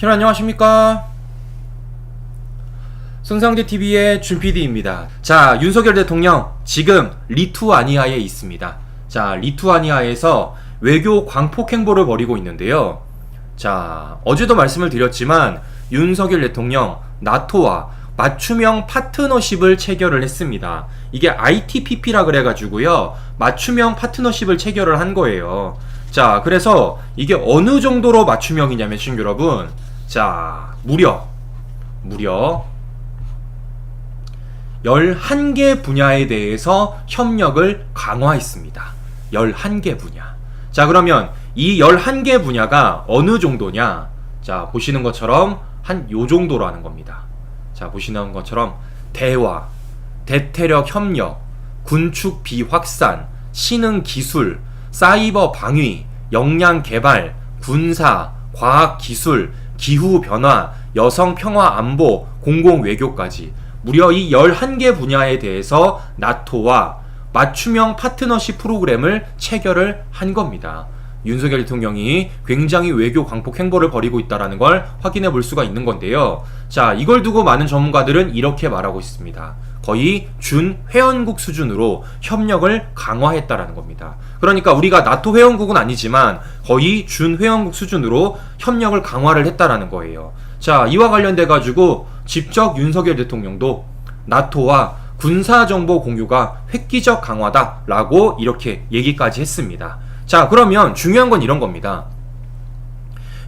안녕하십니까. 손상대TV의 준PD입니다. 자, 윤석열 대통령 지금 리투아니아에 있습니다. 자, 리투아니아에서 외교 광폭 행보를 벌이고 있는데요. 자, 어제도 말씀을 드렸지만 윤석열 대통령 나토와 맞춤형 파트너십을 체결을 했습니다. 이게 ITPP라 그래가지고요, 맞춤형 파트너십을 체결을 한 거예요. 자, 그래서 이게 어느 정도로 맞춤형이냐면 시청자 여러분, 자, 무려 11개 분야에 대해서 협력을 강화했습니다. 11개 분야. 자, 그러면 이 11개 분야가 어느 정도냐? 자, 보시는 것처럼 한 요 정도라는 겁니다. 자, 보시는 것처럼 대화, 대태력 협력, 군축 비확산, 신흥 기술, 사이버 방위, 역량 개발, 군사, 과학 기술, 기후 변화, 여성 평화 안보, 공공 외교까지 무려 이 11개 분야에 대해서 나토와 맞춤형 파트너십 프로그램을 체결을 한 겁니다. 윤석열 대통령이 굉장히 외교 광폭 행보를 벌이고 있다는 걸 확인해 볼 수가 있는 건데요. 자, 이걸 두고 많은 전문가들은 이렇게 말하고 있습니다. 거의 준 회원국 수준으로 협력을 강화했다라는 겁니다. 그러니까 우리가 나토 회원국은 아니지만 거의 준 회원국 수준으로 협력을 강화를 했다라는 거예요. 자, 이와 관련돼 가지고 직접 윤석열 대통령도 나토와 군사정보 공유가 획기적 강화다라고 이렇게 얘기까지 했습니다. 자, 그러면 중요한 건 이런 겁니다.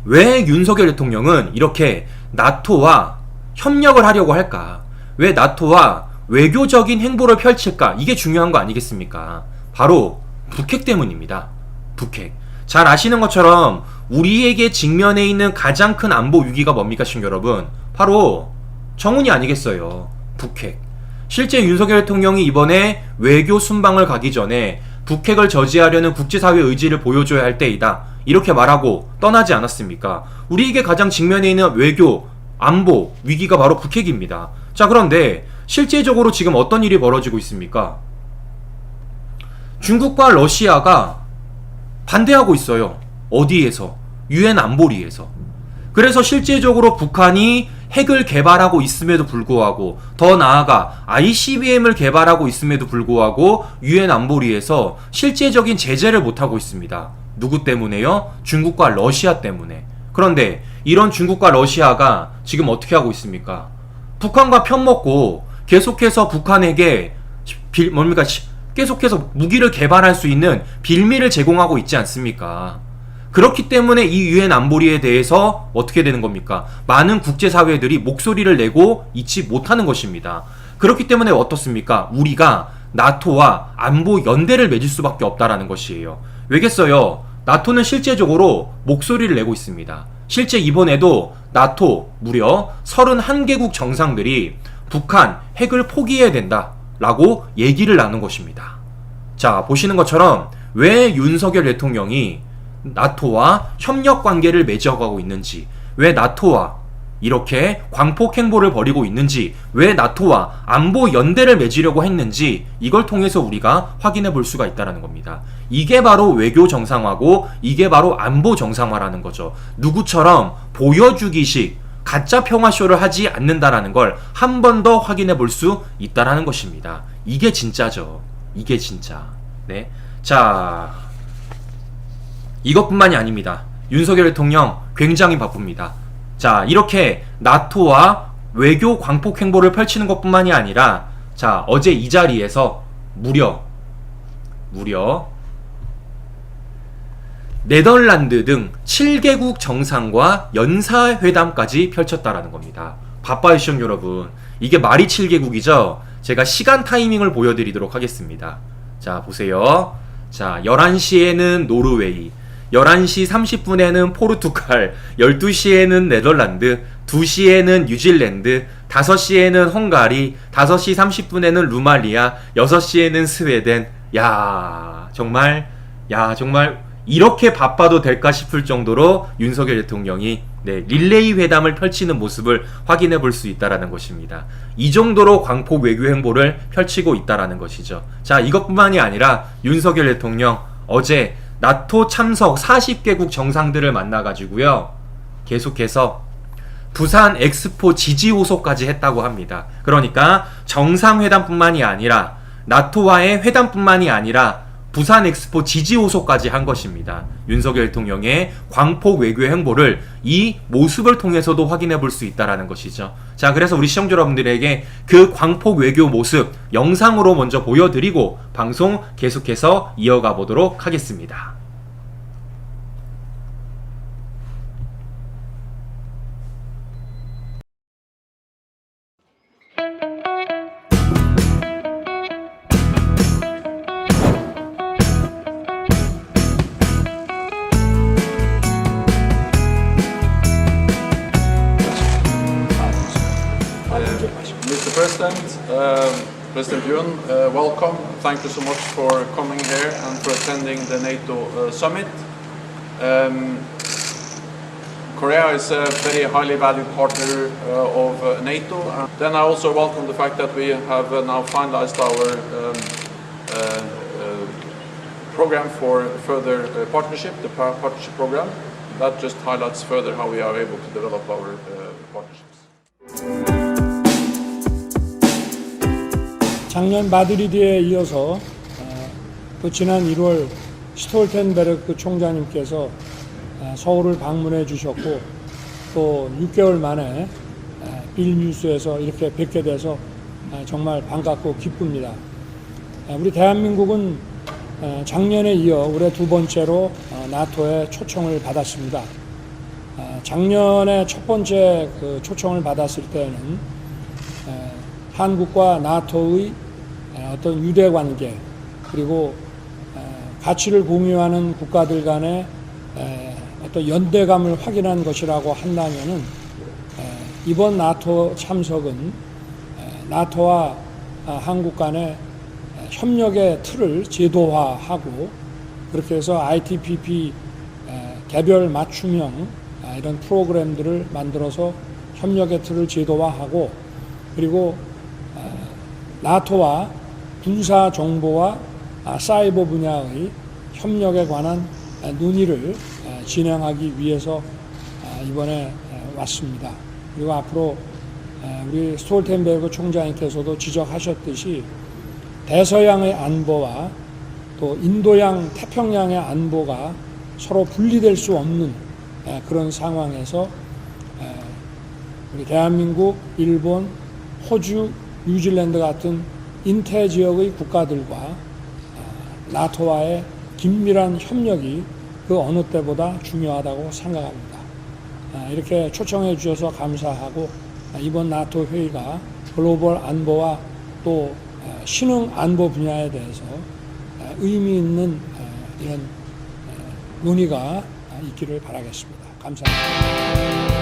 왜 윤석열 대통령은 이렇게 나토와 협력을 하려고 할까? 왜 나토와 외교적인 행보를 펼칠까? 이게 중요한 거 아니겠습니까? 바로 북핵 때문입니다. 북핵. 잘 아시는 것처럼 우리에게 직면해 있는 가장 큰 안보 위기가 뭡니까, 시청자 여러분? 바로 정훈이 아니겠어요. 북핵. 실제 윤석열 대통령이 이번에 외교 순방을 가기 전에 북핵을 저지하려는 국제사회의 의지를 보여줘야 할 때이다, 이렇게 말하고 떠나지 않았습니까? 우리에게 가장 직면해 있는 외교, 안보 위기가 바로 북핵입니다. 자, 그런데 실제적으로 지금 어떤 일이 벌어지고 있습니까? 중국과 러시아가 반대하고 있어요. 어디에서? UN 안보리에서. 그래서 실제적으로 북한이 핵을 개발하고 있음에도 불구하고, 더 나아가 ICBM을 개발하고 있음에도 불구하고 UN 안보리에서 실제적인 제재를 못하고 있습니다. 누구 때문에요? 중국과 러시아 때문에. 그런데 이런 중국과 러시아가 지금 어떻게 하고 있습니까? 북한과 편먹고 계속해서 북한에게 계속해서 무기를 개발할 수 있는 빌미를 제공하고 있지 않습니까? 그렇기 때문에 이 UN 안보리에 대해서 어떻게 되는 겁니까? 많은 국제사회들이 목소리를 내고 있지 못하는 것입니다. 그렇기 때문에 어떻습니까? 우리가 나토와 안보 연대를 맺을 수밖에 없다라는 것이에요. 왜겠어요? 나토는 실제적으로 목소리를 내고 있습니다. 실제 이번에도 나토 무려 31개국 정상들이 북한 핵을 포기해야 된다라고 얘기를 나눈 것입니다. 자, 보시는 것처럼 왜 윤석열 대통령이 나토와 협력 관계를 맺어가고 있는지, 왜 나토와 이렇게 광폭 행보를 벌이고 있는지, 왜 나토와 안보 연대를 맺으려고 했는지, 이걸 통해서 우리가 확인해 볼 수가 있다는 겁니다. 이게 바로 외교 정상화고, 이게 바로 안보 정상화라는 거죠. 누구처럼 보여주기식 가짜 평화쇼를 하지 않는다라는 걸 한 번 더 확인해 볼 수 있다라는 것입니다. 이게 진짜죠. 이게 진짜. 네. 자, 이것뿐만이 아닙니다. 윤석열 대통령 굉장히 바쁩니다. 자, 이렇게 나토와 외교 광폭 행보를 펼치는 것뿐만이 아니라, 자, 어제 이 자리에서 무려 네덜란드 등 7개국 정상과 연사회담까지 펼쳤다라는 겁니다. 바빠요, 시청 여러분. 이게 말이 7개국이죠? 제가 시간 타이밍을 보여드리도록 하겠습니다. 자, 보세요. 자, 11시에는 노르웨이, 11시 30분에는 포르투갈, 12시에는 네덜란드, 2시에는 뉴질랜드, 5시에는 헝가리, 5시 30분에는 루마니아, 6시에는 스웨덴. 정말 이렇게 바빠도 될까 싶을 정도로 윤석열 대통령이 릴레이 회담을 펼치는 모습을 확인해 볼 수 있다라는 것입니다. 이 정도로 광폭 외교 행보를 펼치고 있다라는 것이죠. 자, 이것뿐만이 아니라 윤석열 대통령 어제 나토 참석 40개국 정상들을 만나가지고요, 계속해서 부산 엑스포 지지 호소까지 했다고 합니다. 그러니까 정상회담뿐만이 아니라 나토와의 회담뿐만이 아니라 부산 엑스포 지지 호소까지 한 것입니다. 윤석열 대통령의 광폭 외교 행보를 이 모습을 통해서도 확인해 볼 수 있다라는 것이죠. 자, 그래서 우리 시청자 여러분들에게 그 광폭 외교 모습 영상으로 먼저 보여드리고 방송 계속해서 이어가 보도록 하겠습니다. Mr. President, President Yoon, welcome. Thank you so much for coming here and for attending the NATO summit. Korea is a very highly valued partner of NATO. And then I also welcome the fact that we have now finalized our program for further partnership, the partnership program. That just highlights further how we are able to develop our partnerships. 작년 마드리드에 이어서 또 지난 1월 스톨텐베르크 총장님께서 서울을 방문해 주셨고 또 6개월 만에 빌뉴스에서 이렇게 뵙게 돼서 정말 반갑고 기쁩니다. 우리 대한민국은 작년에 이어 올해 두 번째로 나토의 초청을 받았습니다. 작년에 첫 번째 그 초청을 받았을 때는 한국과 나토의 어떤 유대관계 그리고 가치를 공유하는 국가들 간의 어떤 연대감을 확인한 것이라고 한다면은 이번 나토 참석은 나토와 한국 간의 협력의 틀을 제도화하고 그렇게 해서 ITPP 개별 맞춤형 이런 프로그램들을 만들어서 협력의 틀을 제도화하고 그리고 나토와 군사 정보와 사이버 분야의 협력에 관한 논의를 진행하기 위해서 이번에 왔습니다. 그리고 앞으로 우리 스톨텐베르그 총장님께서도 지적하셨듯이 대서양의 안보와 또 인도양 태평양의 안보가 서로 분리될 수 없는 그런 상황에서 우리 대한민국, 일본, 호주, 뉴질랜드 같은 인태 지역의 국가들과 나토와의 긴밀한 협력이 그 어느 때보다 중요하다고 생각합니다. 이렇게 초청해 주셔서 감사하고 이번 나토 회의가 글로벌 안보와 또 신흥 안보 분야에 대해서 의미 있는 이런 논의가 있기를 바라겠습니다. 감사합니다.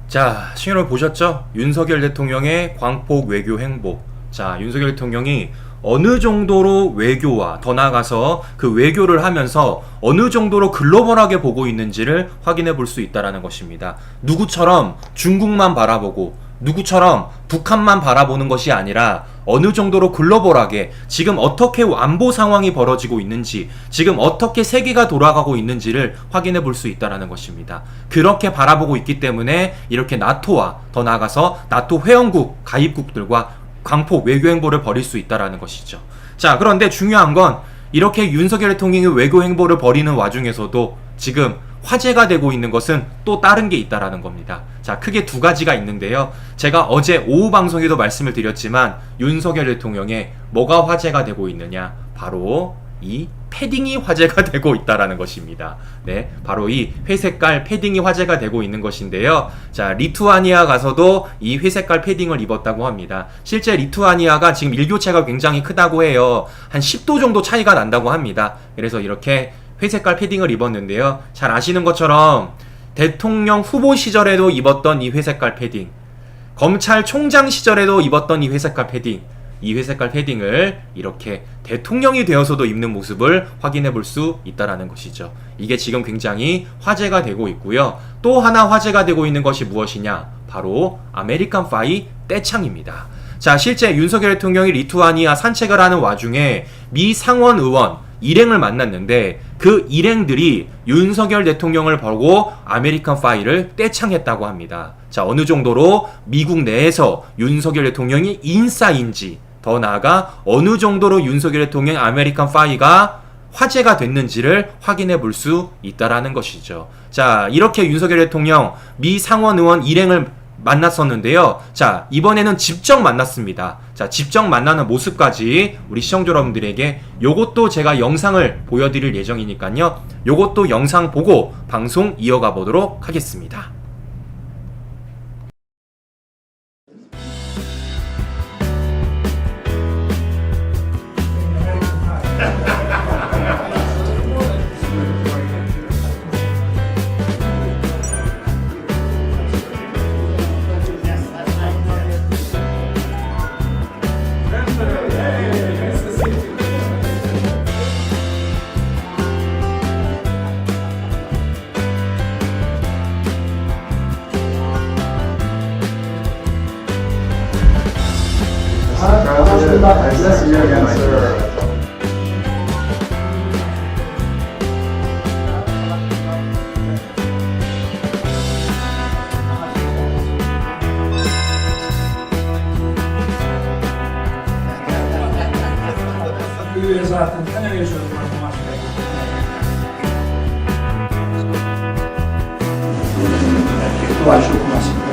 자, 신호를 보셨죠? 윤석열 대통령의 광폭 외교 행보. 자, 윤석열 대통령이 어느 정도로 외교와 더 나아가서 그 외교를 하면서 어느 정도로 글로벌하게 보고 있는지를 확인해 볼 수 있다는 것입니다. 누구처럼 중국만 바라보고 누구처럼 북한만 바라보는 것이 아니라 어느 정도로 글로벌하게 지금 어떻게 안보 상황이 벌어지고 있는지 지금 어떻게 세계가 돌아가고 있는지를 확인해 볼 수 있다는 것입니다. 그렇게 바라보고 있기 때문에 이렇게 나토와 더 나아가서 나토 회원국 가입국들과 광폭 외교 행보를 벌일 수 있다는 것이죠. 자, 그런데 중요한 건 이렇게 윤석열 대통령이 외교 행보를 벌이는 와중에서도 지금 화제가 되고 있는 것은 또 다른 게 있다라는 겁니다. 자, 크게 두 가지가 있는데요. 제가 어제 오후 방송에도 말씀을 드렸지만 윤석열 대통령의 뭐가 화제가 되고 있느냐? 바로 이 패딩이 화제가 되고 있다라는 것입니다. 네, 바로 이 회색깔 패딩이 화제가 되고 있는 것인데요. 자, 리투아니아 가서도 이 회색깔 패딩을 입었다고 합니다. 실제 리투아니아가 지금 일교차가 굉장히 크다고 해요. 한 10도 정도 차이가 난다고 합니다. 그래서 이렇게 회색깔 패딩을 입었는데요. 잘 아시는 것처럼 대통령 후보 시절에도 입었던 이 회색깔 패딩, 검찰총장 시절에도 입었던 이 회색깔 패딩, 이 회색깔 패딩을 이렇게 대통령이 되어서도 입는 모습을 확인해 볼 수 있다라는 것이죠. 이게 지금 굉장히 화제가 되고 있고요. 또 하나 화제가 되고 있는 것이 무엇이냐? 바로 아메리칸 파이 떼창입니다. 자, 실제 윤석열 대통령이 리투아니아 산책을 하는 와중에 미 상원 의원 일행을 만났는데 그 일행들이 윤석열 대통령을 보고 아메리칸 파이를 떼창했다고 합니다. 자, 어느 정도로 미국 내에서 윤석열 대통령이 인싸인지, 더 나아가 어느 정도로 윤석열 대통령 아메리칸 파이가 화제가 됐는지를 확인해 볼 수 있다라는 것이죠. 자, 이렇게 윤석열 대통령 미 상원 의원 일행을 만났었는데요. 자, 이번에는 직접 만났습니다. 자, 직접 만나는 모습까지 우리 시청자 여러분들에게 요것도 제가 영상을 보여드릴 예정이니까요. 요것도 영상 보고 방송 이어가 보도록 하겠습니다. Nice to see you again, sir. 의회에서 하여튼 환영해 주셔서 정말 고맙습니다. 도와주셔서 고맙습니다.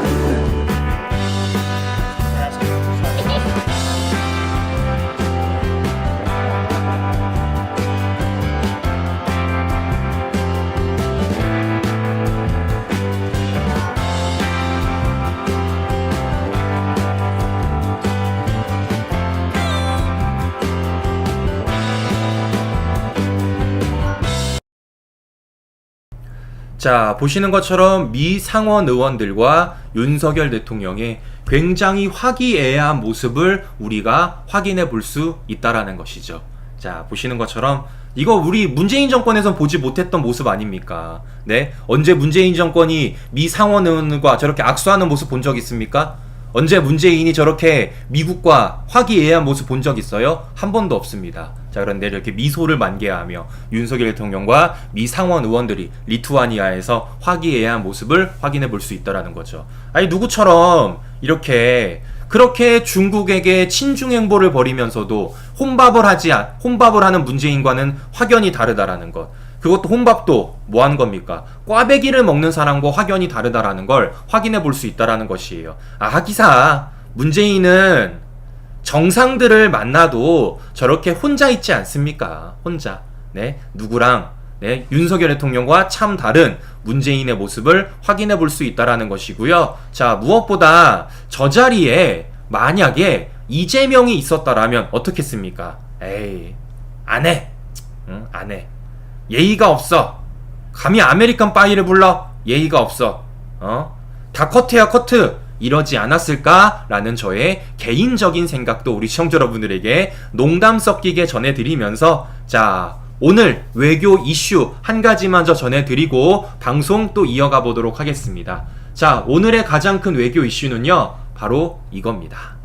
자, 보시는 것처럼 미 상원 의원들과 윤석열 대통령의 굉장히 화기애애한 모습을 우리가 확인해 볼 수 있다라는 것이죠. 자, 보시는 것처럼 이거 우리 문재인 정권에선 보지 못했던 모습 아닙니까? 네, 언제 문재인 정권이 미 상원 의원과 저렇게 악수하는 모습 본 적 있습니까? 언제 문재인이 저렇게 미국과 화기애애한 모습 본 적 있어요? 한 번도 없습니다. 자, 그런데 이렇게 미소를 만개하며 윤석열 대통령과 미 상원 의원들이 리투아니아에서 화기애애한 모습을 확인해 볼 수 있다라는 거죠. 아니, 누구처럼 이렇게 그렇게 중국에게 친중 행보를 벌이면서도 혼밥을 하는 문재인과는 확연히 다르다라는 것. 그것도 혼밥도 뭐 하는 겁니까? 꽈배기를 먹는 사람과 확연히 다르다라는 걸 확인해 볼 수 있다라는 것이에요. 하기사 문재인은 정상들을 만나도 저렇게 혼자 있지 않습니까? 혼자. 네, 누구랑 윤석열 대통령과 참 다른 문재인의 모습을 확인해 볼 수 있다라는 것이고요. 자, 무엇보다 저 자리에 만약에 이재명이 있었다라면 어떻겠습니까? 에이, 안 해. 응, 안 해. 예의가 없어. 감히 아메리칸 파이를 불러? 예의가 없어. 다 커트야 커트. 이러지 않았을까라는 저의 개인적인 생각도 우리 시청자 여러분들에게 농담 섞이게 전해드리면서, 자, 오늘 외교 이슈 한 가지만 더 전해드리고 방송 또 이어가 보도록 하겠습니다. 자, 오늘의 가장 큰 외교 이슈는요, 바로 이겁니다.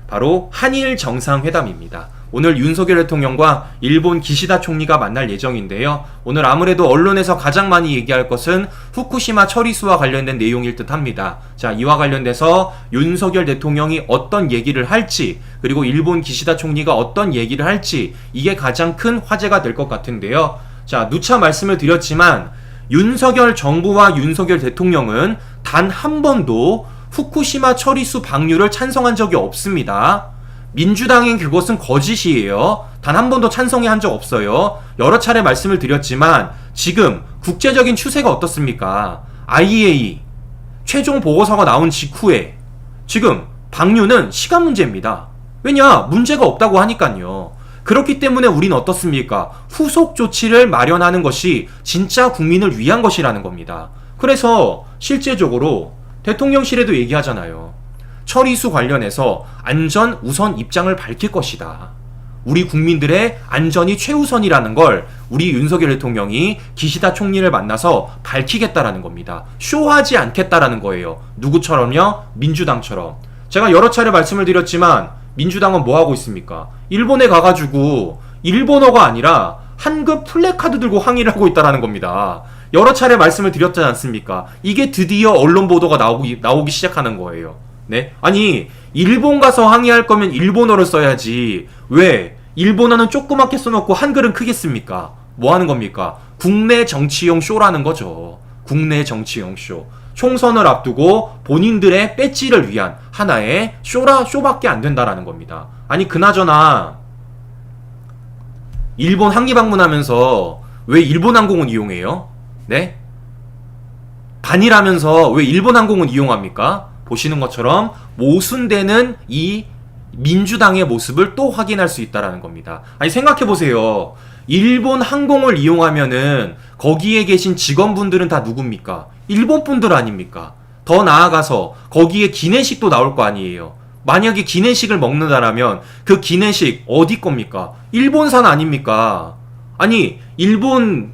바로 한일 정상회담입니다. 오늘 윤석열 대통령과 일본 기시다 총리가 만날 예정인데요. 오늘 아무래도 언론에서 가장 많이 얘기할 것은 후쿠시마 처리수와 관련된 내용일 듯 합니다. 자, 이와 관련돼서 윤석열 대통령이 어떤 얘기를 할지, 그리고 일본 기시다 총리가 어떤 얘기를 할지, 이게 가장 큰 화제가 될 것 같은데요. 자, 누차 말씀을 드렸지만 윤석열 정부와 윤석열 대통령은 단 한 번도 후쿠시마 처리수 방류를 찬성한 적이 없습니다. 민주당인 그것은 거짓이에요. 단 한 번도 찬성해 한 적 없어요. 여러 차례 말씀을 드렸지만 지금 국제적인 추세가 어떻습니까? IEA 최종 보고서가 나온 직후에 지금 방류는 시간 문제입니다. 왜냐? 문제가 없다고 하니까요. 그렇기 때문에 우린 어떻습니까? 후속 조치를 마련하는 것이 진짜 국민을 위한 것이라는 겁니다. 그래서 실제적으로 대통령실에도 얘기하잖아요. 처리수 관련해서 안전 우선 입장을 밝힐 것이다. 우리 국민들의 안전이 최우선이라는 걸 우리 윤석열 대통령이 기시다 총리를 만나서 밝히겠다라는 겁니다. 쇼하지 않겠다라는 거예요. 누구처럼요? 민주당처럼. 제가 여러 차례 말씀을 드렸지만 민주당은 뭐 하고 있습니까? 일본에 가가지고 일본어가 아니라 한글 플래카드 들고 항의를 하고 있다라는 겁니다. 여러 차례 말씀을 드렸지 않습니까? 이게 드디어 언론 보도가 나오기 시작하는 거예요. 네? 아니, 일본 가서 항의할 거면 일본어를 써야지. 왜? 일본어는 조그맣게 써놓고 한글은 크게 씁니까? 뭐 하는 겁니까? 국내 정치용 쇼라는 거죠. 국내 정치용 쇼. 총선을 앞두고 본인들의 배지를 위한 하나의 쇼밖에 안 된다라는 겁니다. 아니, 그나저나 일본 항의 방문하면서 왜 일본 항공은 이용해요? 네? 반일하면서 왜 일본 항공은 이용합니까? 보시는 것처럼 모순되는 이 민주당의 모습을 또 확인할 수 있다라는 겁니다. 아니, 생각해보세요. 일본 항공을 이용하면은 거기에 계신 직원분들은 다 누굽니까? 일본 분들 아닙니까? 더 나아가서 거기에 기내식도 나올 거 아니에요. 만약에 기내식을 먹는다라면 그 기내식 어디 겁니까? 일본산 아닙니까? 아니, 일본과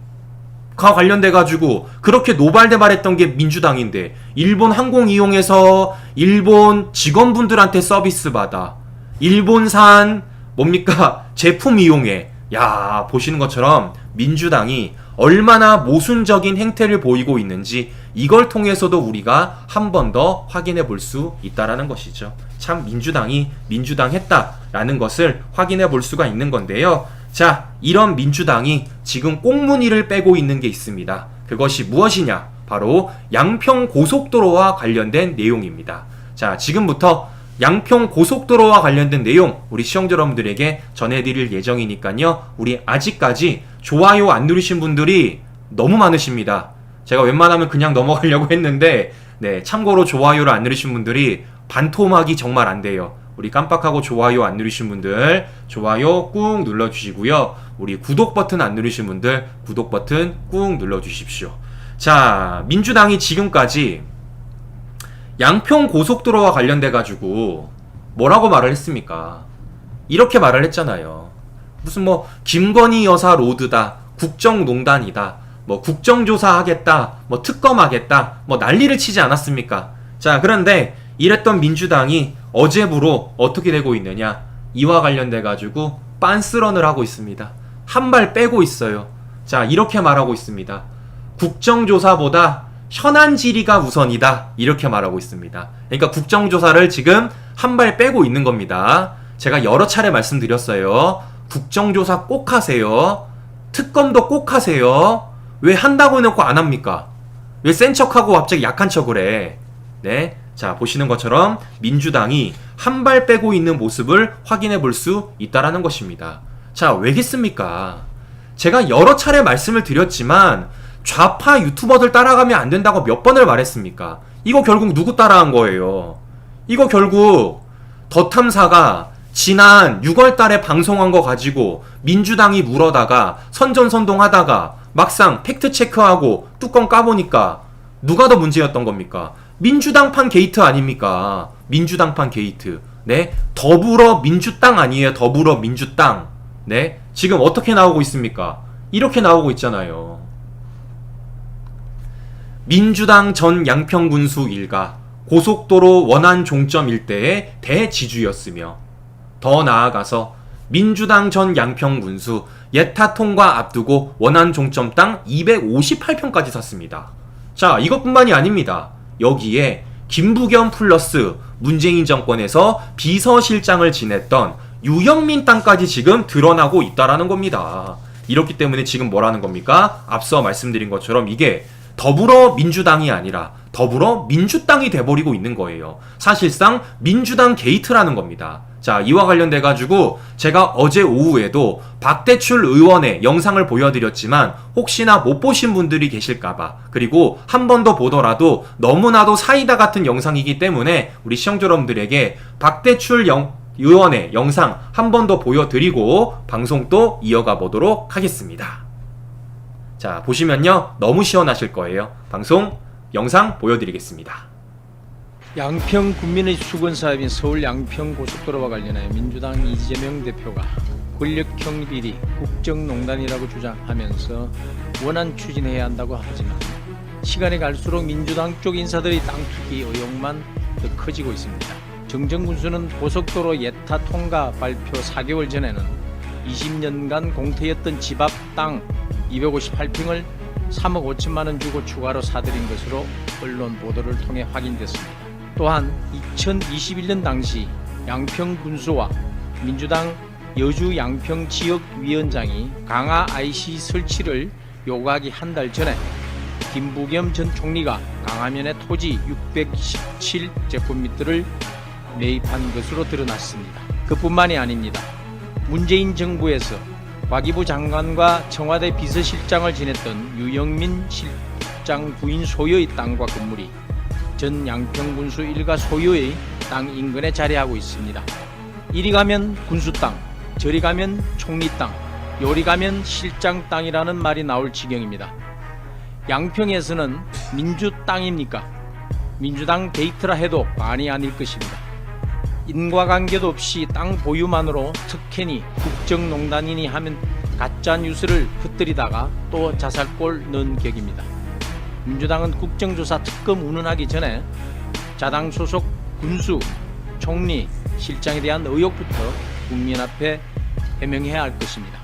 관련돼가지고 그렇게 노발대발했던 게 민주당인데 일본 항공 이용해서 일본 직원분들한테 서비스 받아 일본산 뭡니까? 제품 이용해. 야, 보시는 것처럼 민주당이 얼마나 모순적인 행태를 보이고 있는지 이걸 통해서도 우리가 한 번 더 확인해 볼 수 있다라는 것이죠. 참 민주당이 민주당했다라는 것을 확인해 볼 수가 있는 건데요. 자, 이런 민주당이 지금 꽁무니를 빼고 있는 게 있습니다. 그것이 무엇이냐? 바로 양평 고속도로와 관련된 내용입니다. 자, 지금부터 양평 고속도로와 관련된 내용 우리 시청자 여러분들에게 전해드릴 예정이니까요. 우리 아직까지 좋아요 안 누르신 분들이 너무 많으십니다. 제가 웬만하면 그냥 넘어가려고 했는데 네, 참고로 좋아요를 안 누르신 분들이 반토막이 정말 안 돼요. 우리 깜빡하고 좋아요 안 누르신 분들 좋아요 꾹 눌러주시고요. 우리 구독 버튼 안 누르신 분들 구독 버튼 꾹 눌러주십시오. 자, 민주당이 지금까지 양평 고속도로와 관련돼 가지고 뭐라고 말을 했습니까? 이렇게 말을 했잖아요. 무슨 뭐 김건희 여사 로드다, 국정농단이다, 뭐 국정조사 하겠다, 뭐 특검하겠다, 뭐 난리를 치지 않았습니까? 자, 그런데 이랬던 민주당이 어제부로 어떻게 되고 있느냐? 이와 관련돼 가지고 빤스런을 하고 있습니다. 한 발 빼고 있어요. 자, 이렇게 말하고 있습니다. 국정조사보다 현안 질의가 우선이다. 이렇게 말하고 있습니다. 그러니까 국정조사를 지금 한 발 빼고 있는 겁니다. 제가 여러 차례 말씀드렸어요. 국정조사 꼭 하세요. 특검도 꼭 하세요. 왜 한다고 해놓고 안 합니까? 왜 센 척하고 갑자기 약한 척을 해? 네. 자, 보시는 것처럼 민주당이 한 발 빼고 있는 모습을 확인해 볼 수 있다라는 것입니다. 자, 왜겠습니까? 제가 여러 차례 말씀을 드렸지만 좌파 유튜버들 따라가면 안 된다고 몇 번을 말했습니까? 이거 결국 누구 따라한 거예요? 이거 결국 더 탐사가 지난 6월 달에 방송한 거 가지고 민주당이 물어다가 선전선동하다가 막상 팩트체크하고 뚜껑 까보니까 누가 더 문제였던 겁니까? 민주당판 게이트 아닙니까? 민주당판 게이트. 네? 더불어민주당 아니에요. 더불어민주당. 네? 지금 어떻게 나오고 있습니까? 이렇게 나오고 있잖아요. 민주당 전 양평군수 일가 고속도로 원안 종점 일대의 대지주였으며 더 나아가서 민주당 전 양평군수 예타 통과 앞두고 원안 종점 땅 258평까지 샀습니다. 자, 이것뿐만이 아닙니다. 여기에 김부겸 플러스 문재인 정권에서 비서실장을 지냈던 유영민 땅까지 지금 드러나고 있다라는 겁니다. 이렇기 때문에 지금 뭐라는 겁니까? 앞서 말씀드린 것처럼 이게 더불어민주당이 아니라 더불어민주당이 돼버리고 있는 거예요. 사실상 민주당 게이트라는 겁니다. 자, 이와 관련돼 가지고 제가 어제 오후에도 박대출 의원의 영상을 보여드렸지만 혹시나 못 보신 분들이 계실까봐, 그리고 한 번 더 보더라도 너무나도 사이다 같은 영상이기 때문에 우리 시청자 여러분들에게 박대출 의원의 영상 한 번 더 보여드리고 방송 또 이어가 보도록 하겠습니다. 자, 보시면요 너무 시원하실 거예요. 방송 영상 보여드리겠습니다. 양평 군민의 수건 사업인 서울 양평 고속도로와 관련해 민주당 이재명 대표가 권력형 비리, 국정농단이라고 주장하면서 원안 추진해야 한다고 하지만 시간이 갈수록 민주당 쪽 인사들의 땅 투기 의혹만 더 커지고 있습니다. 정정군수는 고속도로 예타 통과 발표 4개월 전에는 20년간 공태였던 집 앞 땅 258평을 3억 5천만 원 주고 추가로 사들인 것으로 언론 보도를 통해 확인됐습니다. 또한 2021년 당시 양평군수와 민주당 여주 양평 지역위원장이 강화 IC 설치를 요구하기 한 달 전에 김부겸 전 총리가 강화면에 토지 617제곱미터를 매입한 것으로 드러났습니다. 그뿐만이 아닙니다. 문재인 정부에서 과기부 장관과 청와대 비서실장을 지냈던 유영민 실장 부인 소유의 땅과 건물이 전 양평군수 일가 소유의 땅 인근에 자리하고 있습니다. 이리 가면 군수 땅, 저리 가면 총리 땅, 요리 가면 실장 땅이라는 말이 나올 지경입니다. 양평에서는 민주 땅입니까? 민주당 데이트라 해도 과언이 아닐 것입니다. 인과관계도 없이 땅 보유만으로 특혜니 국정농단이니 하면 가짜 뉴스를 흩뜨리다가 또 자살골 넣은 격입니다. 민주당은 국정조사 특검 운운하기 전에 자당 소속 군수, 총리, 실장에 대한 의혹부터 국민 앞에 해명해야 할 것입니다.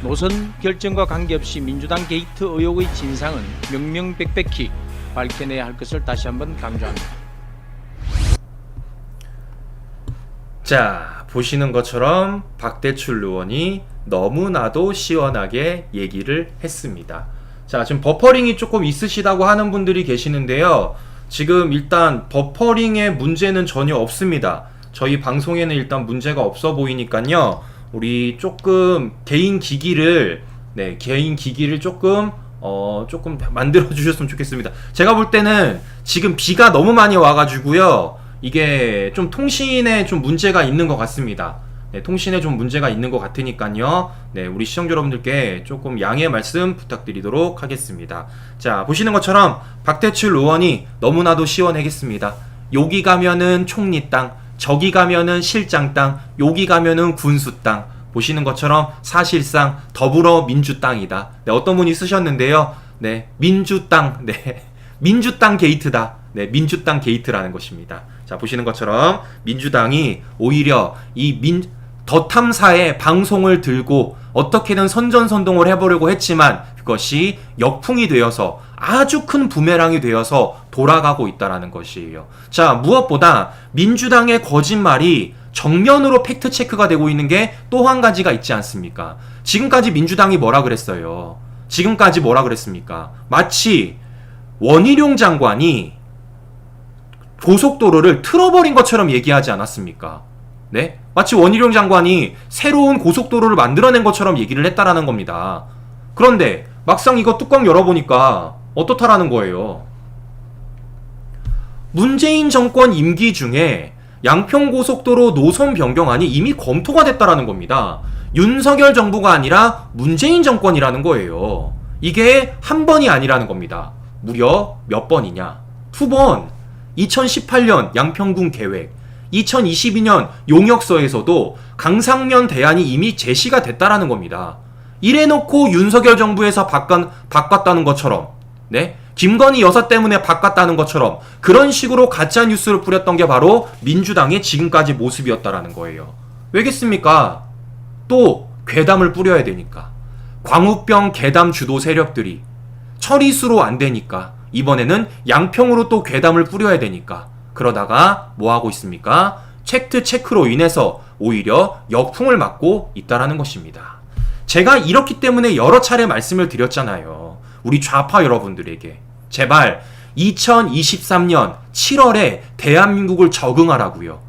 노선 결정과 관계없이 민주당 게이트 의혹의 진상은 명명백백히 밝혀내야 할 것을 다시 한번 강조합니다. 자, 보시는 것처럼 박대출 의원이 너무나도 시원하게 얘기를 했습니다. 자, 지금 버퍼링이 조금 있으시다고 하는 분들이 계시는데요. 지금 일단 버퍼링의 문제는 전혀 없습니다. 저희 방송에는 일단 문제가 없어 보이니까요. 우리 조금 개인 기기를 조금 만들어 주셨으면 좋겠습니다. 제가 볼 때는 지금 비가 너무 많이 와가지고요. 이게 좀 통신에 좀 문제가 있는 것 같습니다. 네, 통신에 좀 문제가 있는 것 같으니까요. 네, 우리 시청자 여러분들께 조금 양해 말씀 부탁드리도록 하겠습니다. 자, 보시는 것처럼 박대출 의원이 너무나도 시원하겠습니다. 여기 가면은 총리 땅, 저기 가면은 실장 땅, 여기 가면은 군수 땅. 보시는 것처럼 사실상 더불어민주 땅이다. 네, 어떤 분이 쓰셨는데요. 네, 민주 땅, 네, 민주 땅 게이트다. 네, 민주 땅 게이트라는 것입니다. 자, 보시는 것처럼 민주당이 오히려 이 더 탐사의 방송을 들고 어떻게든 선전선동을 해보려고 했지만 그것이 역풍이 되어서 아주 큰 부메랑이 되어서 돌아가고 있다는 것이에요. 자, 무엇보다 민주당의 거짓말이 정면으로 팩트체크가 되고 있는 게 또 한 가지가 있지 않습니까? 지금까지 민주당이 뭐라 그랬어요? 지금까지 뭐라 그랬습니까? 마치 원희룡 장관이 고속도로를 틀어버린 것처럼 얘기하지 않았습니까? 네? 마치 원희룡 장관이 새로운 고속도로를 만들어낸 것처럼 얘기를 했다라는 겁니다. 그런데 막상 이거 뚜껑 열어보니까 어떻다라는 거예요? 문재인 정권 임기 중에 양평고속도로 노선 변경안이 이미 검토가 됐다라는 겁니다. 윤석열 정부가 아니라 문재인 정권이라는 거예요. 이게 한 번이 아니라는 겁니다. 무려 몇 번이냐? 2번. 2018년 양평군 계획, 2022년 용역서에서도 강상면 대안이 이미 제시가 됐다라는 겁니다. 이래놓고 윤석열 정부에서 바꿨다는 것처럼, 네? 김건희 여사 때문에 바꿨다는 것처럼 그런 식으로 가짜 뉴스를 뿌렸던 게 바로 민주당의 지금까지 모습이었다라는 거예요. 왜겠습니까? 또 괴담을 뿌려야 되니까. 광우병 괴담 주도 세력들이 처리수로 안 되니까 이번에는 양평으로 또 괴담을 뿌려야 되니까 그러다가 뭐 하고 있습니까? 팩트 체크로 인해서 오히려 역풍을 맞고 있다라는 것입니다. 제가 이렇기 때문에 여러 차례 말씀을 드렸잖아요. 우리 좌파 여러분들에게 제발 2023년 7월에 대한민국을 적응하라고요.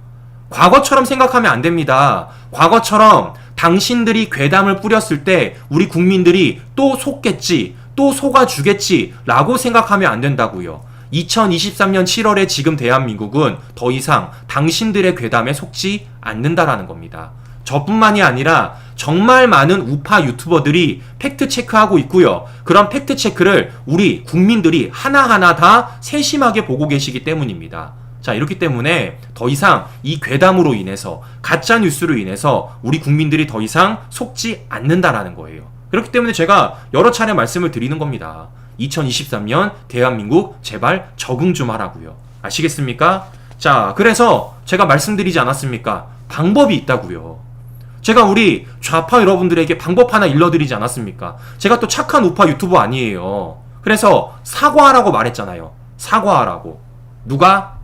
과거처럼 생각하면 안 됩니다. 과거처럼 당신들이 괴담을 뿌렸을 때 우리 국민들이 또 속겠지, 또 속아주겠지 라고 생각하면 안 된다고요. 2023년 7월에 지금 대한민국은 더 이상 당신들의 괴담에 속지 않는다라는 겁니다. 저뿐만이 아니라 정말 많은 우파 유튜버들이 팩트체크하고 있고요. 그런 팩트체크를 우리 국민들이 하나하나 다 세심하게 보고 계시기 때문입니다. 자, 이렇기 때문에 더 이상 이 괴담으로 인해서, 가짜뉴스로 인해서 우리 국민들이 더 이상 속지 않는다라는 거예요. 그렇기 때문에 제가 여러 차례 말씀을 드리는 겁니다. 2023년 대한민국 제발 적응 좀 하라고요. 아시겠습니까? 자, 그래서 제가 말씀드리지 않았습니까? 방법이 있다고요. 제가 우리 좌파 여러분들에게 방법 하나 일러드리지 않았습니까? 제가 또 착한 우파 유튜버 아니에요. 그래서 사과하라고 말했잖아요. 사과하라고. 누가?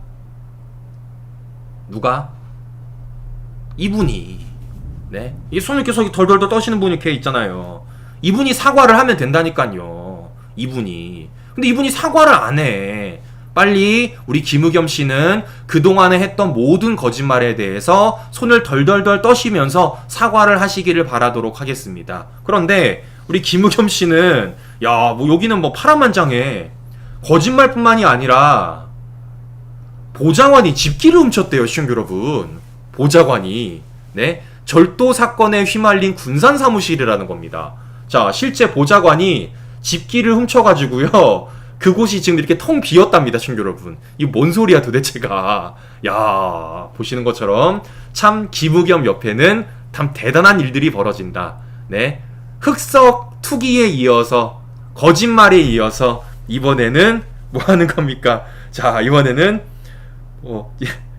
이분이. 네? 이 손 이렇게 속이 덜덜덜 떠시는 분이 이렇게 있잖아요. 이분이 사과를 하면 된다니까요. 이분이. 근데 이분이 사과를 안 해. 빨리 우리 김의겸 씨는 그동안에 했던 모든 거짓말에 대해서 손을 덜덜덜 떠시면서 사과를 하시기를 바라도록 하겠습니다. 그런데 우리 김의겸 씨는 야, 뭐 여기는 뭐 파란만장해. 거짓말뿐만이 아니라 보좌관이 집기를 훔쳤대요, 시청자 여러분. 보좌관이. 네? 절도 사건에 휘말린 군산 사무실이라는 겁니다. 자, 실제 보좌관이 집기를 훔쳐가지고요. 그곳이 지금 이렇게 텅 비었답니다, 시청자 여러분. 이거 뭔 소리야 도대체가. 야, 보시는 것처럼 참 김의겸 옆에는 참 대단한 일들이 벌어진다. 네, 흑석 투기에 이어서 거짓말에 이어서 이번에는 뭐 하는 겁니까? 자, 이번에는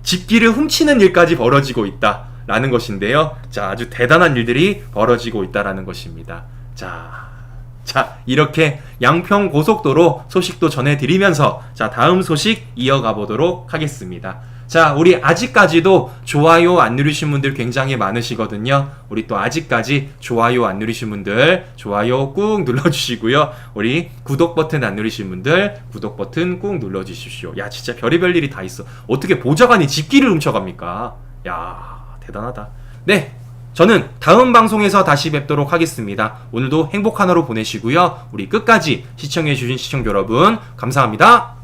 집기를 훔치는 일까지 벌어지고 있다라는 것인데요. 자, 아주 대단한 일들이 벌어지고 있다라는 것입니다. 자, 이렇게 양평 고속도로 소식도 전해드리면서 자, 다음 소식 이어가 보도록 하겠습니다. 자, 우리 아직까지도 좋아요 안 누르신 분들 굉장히 많으시거든요. 우리 또 아직까지 좋아요 안 누르신 분들 좋아요 꾹 눌러주시고요. 우리 구독 버튼 안 누르신 분들 구독 버튼 꾹 눌러주십시오. 야, 진짜 별의별 일이 다 있어. 어떻게 보좌관이 집기를 훔쳐갑니까? 야, 대단하다. 네, 저는 다음 방송에서 다시 뵙도록 하겠습니다. 오늘도 행복한 하루 보내시고요. 우리 끝까지 시청해주신 시청자 여러분 감사합니다.